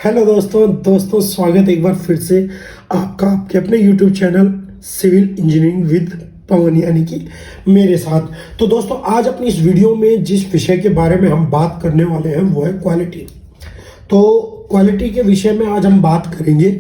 Hello दोस्तों स्वागत है एक बार फिर से आपका आपके अपने YouTube channel civil engineering with Pawan यानी कि मेरे साथ। तो दोस्तों आज अपनी इस वीडियो में जिस विषय के बारे में हम बात करने वाले हैं वो है क्वालिटी। तो क्वालिटी के विषय में आज हम बात करेंगे।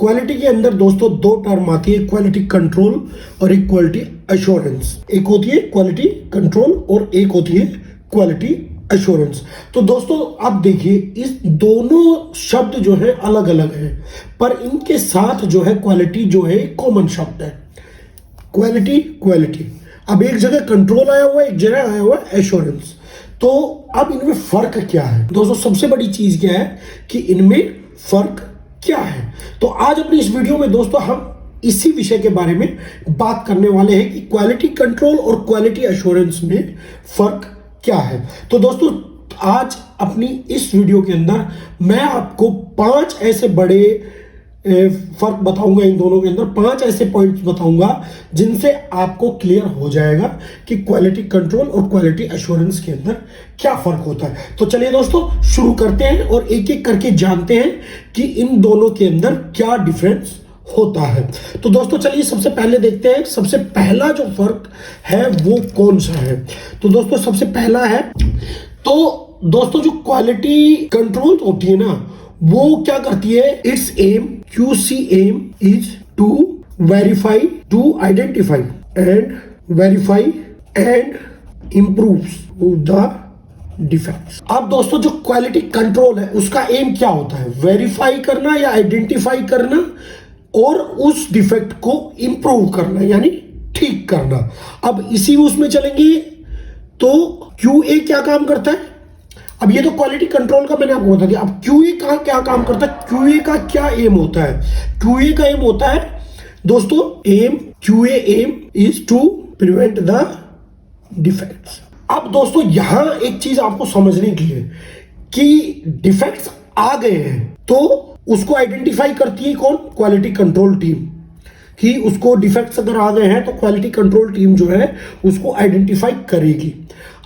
क्वालिटी के अंदर दोस्तों दो टर्म आती है, क्वालिटी कंट्रोल और एक क्वालिटी एश्योरेंस। एक होती है क्वालिटी कंट्रोल और एक होती है क्वालिटी एश्योरेंस। तो दोस्तों आप देखिए इस दोनों शब्द जो है अलग अलग हैं, पर इनके साथ जो है क्वालिटी जो है कॉमन शब्द है। क्वालिटी अब एक जगह कंट्रोल आया हुआ है, एक जगह आया हुआ है एश्योरेंस। तो अब इनमें फर्क क्या है दोस्तों? सबसे बड़ी चीज क्या है कि इनमें फर्क क्या है। तो आज अपनी इस वीडियो में दोस्तों हम इसी विषय के बारे में बात करने वाले हैं कि क्वालिटी कंट्रोल और क्वालिटी एश्योरेंस में फर्क क्या है। तो दोस्तों आज अपनी इस वीडियो के अंदर मैं आपको 5 ऐसे बड़े फर्क बताऊंगा, इन दोनों के अंदर 5 ऐसे पॉइंट्स बताऊंगा जिनसे आपको क्लियर हो जाएगा कि क्वालिटी कंट्रोल और क्वालिटी एश्योरेंस के अंदर क्या फर्क होता है। तो चलिए दोस्तों शुरू करते हैं और एक एक करके जानते हैं कि इन दोनों के अंदर क्या डिफरेंस होता है। तो दोस्तों चलिए सबसे पहले देखते हैं सबसे पहला जो फर्क है वो कौन सा है। तो दोस्तों सबसे पहला है, तो दोस्तों जो क्वालिटी कंट्रोल होती है ना वो क्या करती है, its aim QC aim is to verify, to identify and improve the defects. अब दोस्तों जो क्वालिटी कंट्रोल है उसका एम क्या होता है, वेरीफाई करना या आइडेंटिफाई करना और उस डिफेक्ट को इंप्रूव करना यानी ठीक करना। अब इसी उसमें चलेंगे तो QA क्या काम करता है। अब ये तो क्वालिटी कंट्रोल का मैंने आपको बता दिया। अब QA का क्या काम करता है, QA का क्या एम होता है। QA का एम होता है दोस्तों QA aim is to prevent the defects. अब दोस्तों यहां एक चीज आपको समझने की है कि डिफेक्ट्स आ गए हैं तो उसको आइडेंटिफाई करती है कौन, क्वालिटी कंट्रोल टीम। कि उसको डिफेक्ट्स अगर आ गए हैं तो क्वालिटी कंट्रोल टीम जो है उसको आइडेंटिफाई करेगी।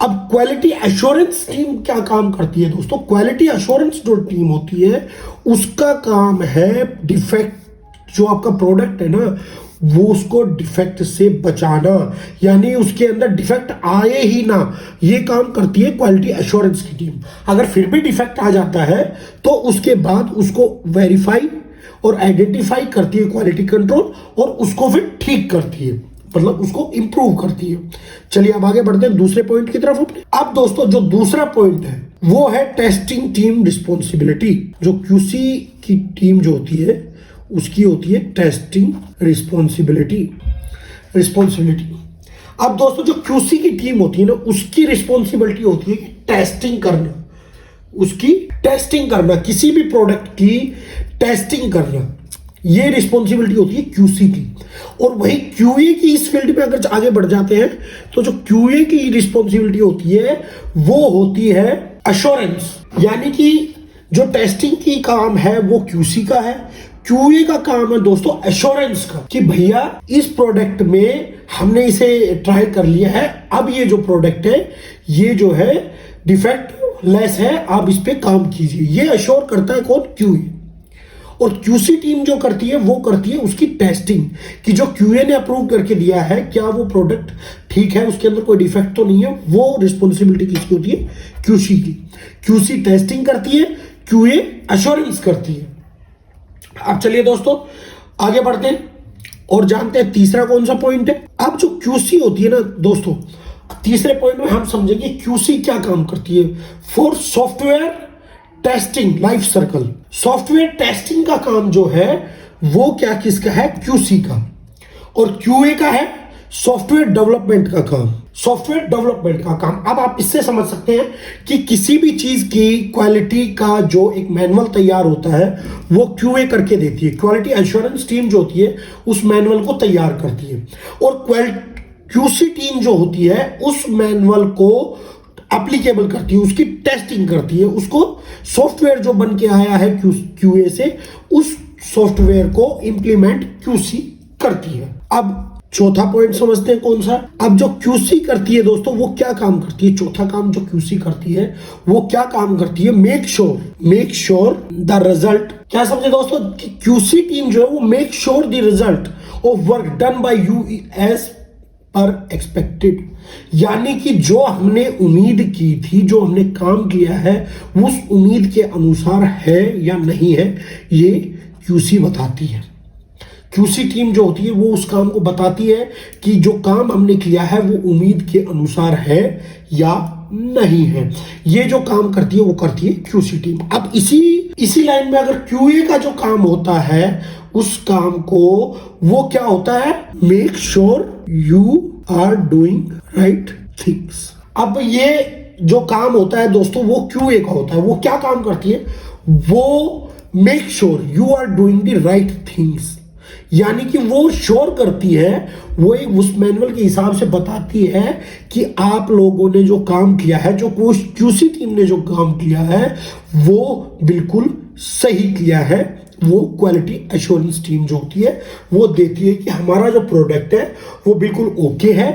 अब क्वालिटी एश्योरेंस टीम क्या काम करती है दोस्तों, क्वालिटी एश्योरेंस जो टीम होती है उसका काम है डिफेक्ट जो आपका प्रोडक्ट है ना वो उसको डिफेक्ट से बचाना, यानी उसके अंदर डिफेक्ट आए ही ना, ये काम करती है क्वालिटी एश्योरेंस की टीम। अगर फिर भी डिफेक्ट आ जाता है तो उसके बाद उसको वेरीफाई और आइडेंटिफाई करती है क्वालिटी कंट्रोल और उसको फिर ठीक करती है, मतलब उसको इंप्रूव करती है। चलिए अब आगे बढ़ते हैं दूसरे पॉइंट की तरफ अपने। अब दोस्तों जो दूसरा पॉइंट है वो है टेस्टिंग टीम रिस्पॉन्सिबिलिटी। जो QC की टीम जो होती है उसकी होती है टेस्टिंग रिस्पॉन्सिबिलिटी। अब दोस्तों जो QC की टीम होती है ना उसकी रिस्पॉन्सिबिलिटी होती है टेस्टिंग करना, उसकी टेस्टिंग करना, किसी भी प्रोडक्ट की टेस्टिंग करना, ये रिस्पॉन्सिबिलिटी होती है QC की। और वही QA की इस फील्ड में अगर आगे बढ़ जाते हैं तो जो QA की रिस्पॉन्सिबिलिटी होती है वो होती है एश्योरेंस, यानी कि जो टेस्टिंग की काम है वो QC का है, QA का काम है दोस्तों एश्योरेंस का, कि भैया इस प्रोडक्ट में हमने इसे ट्राई कर लिया है, अब ये जो प्रोडक्ट है ये जो है डिफेक्ट लेस है, आप इस पे काम कीजिए। ये एश्योर करता है कौन, QA। और QC टीम जो करती है वो करती है उसकी टेस्टिंग, कि जो QA ने अप्रूव करके दिया है क्या वो प्रोडक्ट ठीक है, उसके अंदर कोई डिफेक्ट तो नहीं है। वो रिस्पॉन्सिबिलिटी किसकी होती है, QC की। QC टेस्टिंग करती है, QA एश्योरेंस करती है। अब चलिए दोस्तों आगे बढ़ते हैं और जानते हैं तीसरा कौन सा पॉइंट है। अब जो QC होती है ना दोस्तों, तीसरे पॉइंट में हम समझेंगे QC क्या काम करती है। For software testing life circle, software testing का काम जो है वो क्या किसका है, QC का। और QA का है सॉफ्टवेयर डेवलपमेंट का काम, सॉफ्टवेयर डेवलपमेंट का काम। अब आप इससे समझ सकते हैं कि किसी भी चीज की क्वालिटी का जो एक मैनुअल तैयार होता है वो QA करके देती है, क्वालिटी एश्योरेंस टीम जो होती है उस मैनुअल को तैयार करती है। और QC टीम जो होती है उस मैनुअल को एप्लीकेबल करती है, उसकी टेस्टिंग करती है, उसको सॉफ्टवेयर जो बन के आया है QA से उस सॉफ्टवेयर को इंप्लीमेंट QC करती है। अब चौथा पॉइंट समझते हैं कौन सा। अब जो क्यूसी करती है दोस्तों वो क्या काम करती है, चौथा काम जो क्यूसी करती है वो क्या काम करती है, मेक श्योर द रिजल्ट। क्या समझे दोस्तों कि क्यूसी टीम जो है वो make sure the result of work done by you as per expected, यानी कि जो हमने उम्मीद की थी, जो हमने काम किया है उस उम्मीद के अनुसार है या नहीं है, ये क्यूसी बताती है। क्यूसी टीम जो होती है वो उस काम को बताती है कि जो काम हमने किया है वो उम्मीद के अनुसार है या नहीं है। ये जो काम करती है वो करती है क्यूसी टीम। अब इसी लाइन में अगर क्यूए का जो काम होता है उस काम को वो क्या होता है, make sure you are doing right things. अब ये जो काम होता है दोस्तों वो क्यूए का होता है। वो क्या काम करती है, वो make sure you are doing the right things, यानी कि वो श्योर करती है, वो एक उस मैनुअल के हिसाब से बताती है कि आप लोगों ने जो काम किया है, जो क्यूसी टीम ने जो काम किया है वो बिल्कुल सही किया है। वो क्वालिटी एश्योरेंस टीम जो होती है वो देती है कि हमारा जो प्रोडक्ट है वो बिल्कुल ओके है,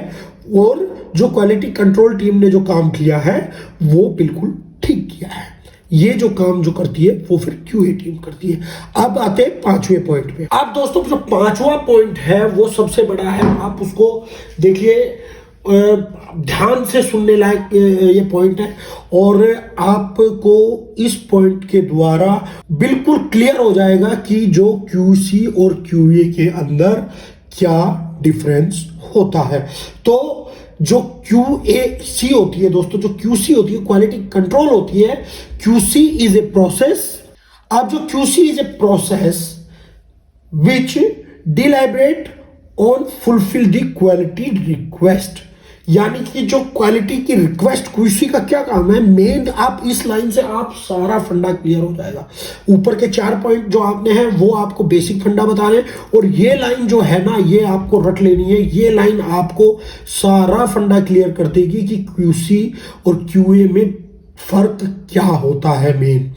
और जो क्वालिटी कंट्रोल टीम ने जो काम किया है वो बिल्कुल ठीक किया है। ये जो काम जो करती है वो फिर क्यूए टीम करती है। अब आते हैं पांचवें पॉइंट पे। अब दोस्तों जो पांचवा पॉइंट है वो सबसे बड़ा है, आप उसको देखिए, ध्यान से सुनने लायक ये पॉइंट है, और आपको इस पॉइंट के द्वारा बिल्कुल क्लियर हो जाएगा कि जो क्यूसी और क्यूए के अंदर क्या डिफरेंस होता है। तो जो QAC होती है दोस्तों, जो QC होती है क्वालिटी कंट्रोल होती है, QC इज ए प्रोसेस। अब जो QC is a process which deliberate on fulfil the quality request, यानी कि जो क्वालिटी की रिक्वेस्ट, QC का क्या काम है मेन, आप इस लाइन से आप सारा फंडा क्लियर हो जाएगा। ऊपर के 4 पॉइंट जो आपने हैं वो आपको बेसिक फंडा बता रहे हैं, और ये लाइन जो है ना ये आपको रट लेनी है। ये लाइन आपको सारा फंडा क्लियर कर देगी कि QC और QA में फर्क क्या होता है मेन।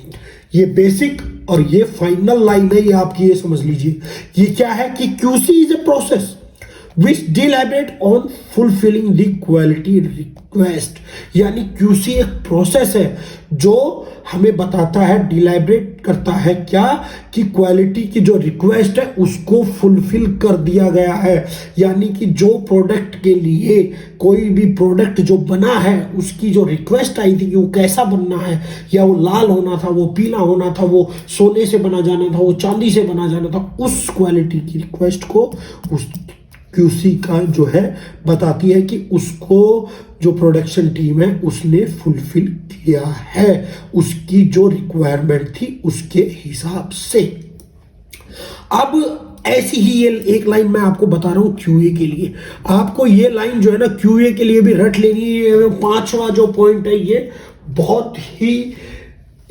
ये बेसिक और ये फाइनल लाइन है, ये आपकी, ये समझ लीजिए। ये क्या है कि QC is a process which deliberate on fulfilling the quality request, यानी QC एक प्रोसेस है जो हमें बताता है, डिलाइबरेट करता है क्या, कि क्वालिटी की जो रिक्वेस्ट है उसको फुलफिल कर दिया गया है। यानी कि जो प्रोडक्ट के लिए कोई भी प्रोडक्ट जो बना है उसकी जो रिक्वेस्ट आई थी कि वो कैसा बनना है, या वो लाल होना था, वो पीला होना था, वो सोने से बना जाना था, वो चांदी से बना जाना था, उस क्वालिटी की रिक्वेस्ट को उस QC का जो है बताती है कि उसको जो प्रोडक्शन टीम है उसने फुलफिल किया है, उसकी जो रिक्वायरमेंट थी उसके हिसाब से। अब ऐसी ही ये एक लाइन मैं आपको बता रहा हूं QA के लिए। आपको ये लाइन जो है ना QA के लिए भी रट लेनी है। पांचवा जो पॉइंट है ये बहुत ही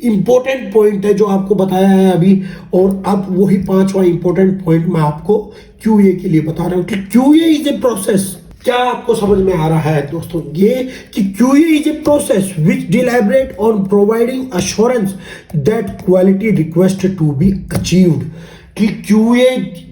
इंपॉर्टेंट पॉइंट है जो आपको बताया है अभी, और अब वही पांचवा इंपॉर्टेंट पॉइंट मैं आपको QA के लिए बता रहा हूं कि QA इज ए प्रोसेस। क्या आपको समझ में आ रहा है दोस्तों, ये कि QA is a process which deliberate on providing assurance that quality request to be achieved. कि QA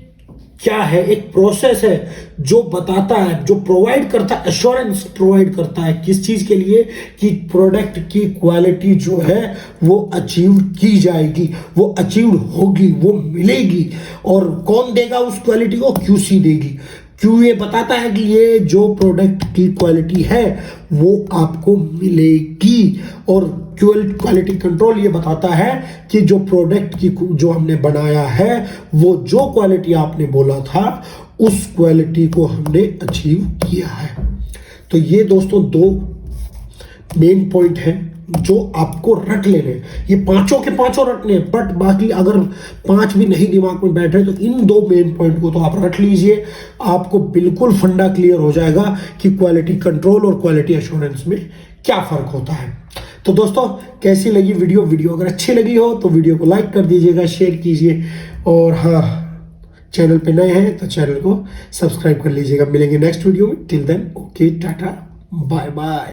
क्या है, एक प्रोसेस है जो बताता है, जो प्रोवाइड करता है, एश्योरेंस प्रोवाइड करता है किस चीज के लिए, कि प्रोडक्ट की क्वालिटी जो है वो अचीव की जाएगी, वो अचीव होगी, वो मिलेगी। और कौन देगा उस क्वालिटी को, QC देगी। QA बताता है कि ये जो प्रोडक्ट की क्वालिटी है वो आपको मिलेगी, और क्वालिटी कंट्रोल ये बताता है कि जो प्रोडक्ट की जो हमने बनाया है वो जो क्वालिटी आपने बोला था उस क्वालिटी को हमने अचीव किया है। तो ये दोस्तों 2 मेन पॉइंट हैं जो आपको रट लेने हैं। ये पांचों के पांचों रटने हैं, बट बाकी अगर 5 भी नहीं दिमाग में बैठ रहे तो इन 2 मेन पॉइंट को तो आप रट लीजिए, आपको बिल्कुल फंडा क्लियर हो जाएगा कि क्वालिटी कंट्रोल और क्वालिटी एश्योरेंस में क्या फर्क होता है। तो दोस्तों कैसी लगी वीडियो अगर अच्छी लगी हो तो वीडियो को लाइक कर दीजिएगा, शेयर कीजिए, और हाँ चैनल पे नए हैं तो चैनल को सब्सक्राइब कर लीजिएगा। मिलेंगे नेक्स्ट वीडियो में, till then okay tata bye bye.